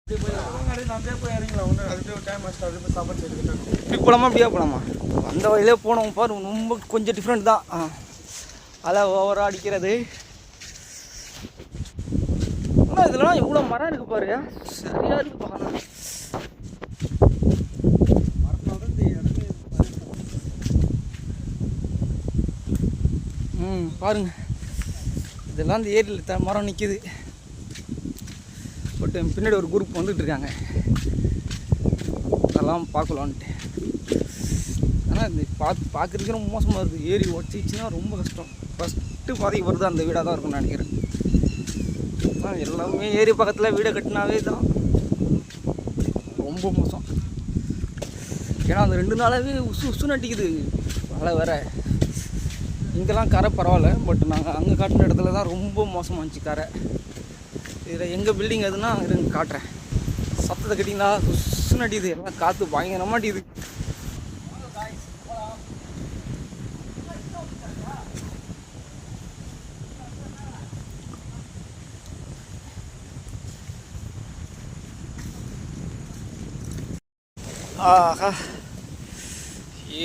இப்படி போகலாமா அப்படியே போகலாமா? அந்த வழியிலே போனோம் பாரு, ரொம்ப கொஞ்சம் டிஃப்ரெண்ட் தான். அலை ஓவராக அடிக்கிறது. ஆனால் இதெல்லாம் எவ்வளோ மரம் இருக்குது பாரு, சரியாக இருக்குது பார்க்கணும். பாருங்க, இதெல்லாம் இந்த ஏரியில் மரம் நிற்கிது. பட் பின்னாடி ஒரு குரூப் வந்துட்டு இருக்காங்க, அதெல்லாம் பார்க்கலான்ட்டு. ஆனால் இந்த பார்க்குறதுக்கு ரொம்ப மோசமாக இருக்குது. ஏரி ஒட்டிச்சுன்னா ரொம்ப கஷ்டம். ஃபஸ்ட்டு பாதிக்கப்படுறது அந்த வீடாக தான் இருக்கும்னு நினைக்கிறேன். ஆனால் எல்லாமே ஏரி பக்கத்தில் வீடை கட்டினாவே தான் ரொம்ப மோசம். ஏன்னா அந்த 2 நாளாகவே உசுன்னு அடிக்குது மழை வேறு. இங்கெல்லாம் கரை பரவாயில்ல, பட் நாங்கள் அங்கே காட்டின இடத்துல தான் ரொம்ப மோசமாக இருந்துச்சு கரை. இதில் எங்கள் பில்டிங் எதுனா இருங்க காட்டுறேன். சத்தத்தை கட்டிங்களா, உசுன்னு அடிக்குது. எல்லாம் காற்று பயங்கரமாக அடிக்குது. ஆஹா,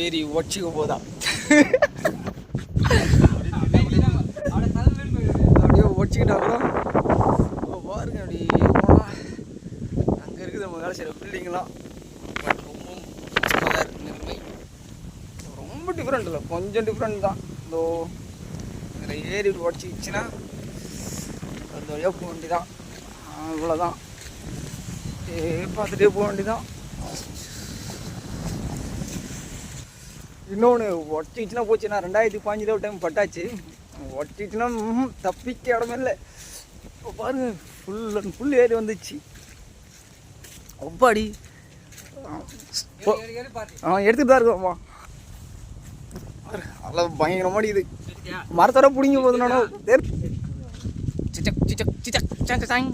ஏரி ஒச்சிக்க போதா அப்படியே ஒச்சிக்கிட்டா கூட பாருங்க. அப்படி போனால் அங்கே இருக்குது நம்ம வேலை செய்கிற பில்டிங்லாம். பட் ரொம்ப மோசமாக தான் இருக்குது நிலைமை. ரொம்ப டிஃப்ரெண்ட் இல்லை, கொஞ்சம் டிஃப்ரெண்ட் தான். இதோ இதில் ஏரி ஒடிச்சிக்கிச்சுன்னா அந்த வழியாக போக வேண்டியதான். இவ்வளோதான், பார்த்துட்டே போக வேண்டியதான். இன்னொன்று ஒட்டிச்சுன்னா போச்சுன்னா 2015 ஒரு டைம் பட்டாச்சு. ஒட்டிச்சுன்னா தப்பிக்க இடமே இல்லை. இப்போ பாருங்க, ஃபுல் அண்ட் ஃபுல் ஏரி வந்துச்சு. ஒப்பாடி எடுத்துகிட்டு தான் இருக்கோம்மா. அதெல்லாம் பயங்கரமாக இது மரத்தோட பிடிங்க போதுனாலும் சிச்சக் சிச்சக் சிச்சக் சாங்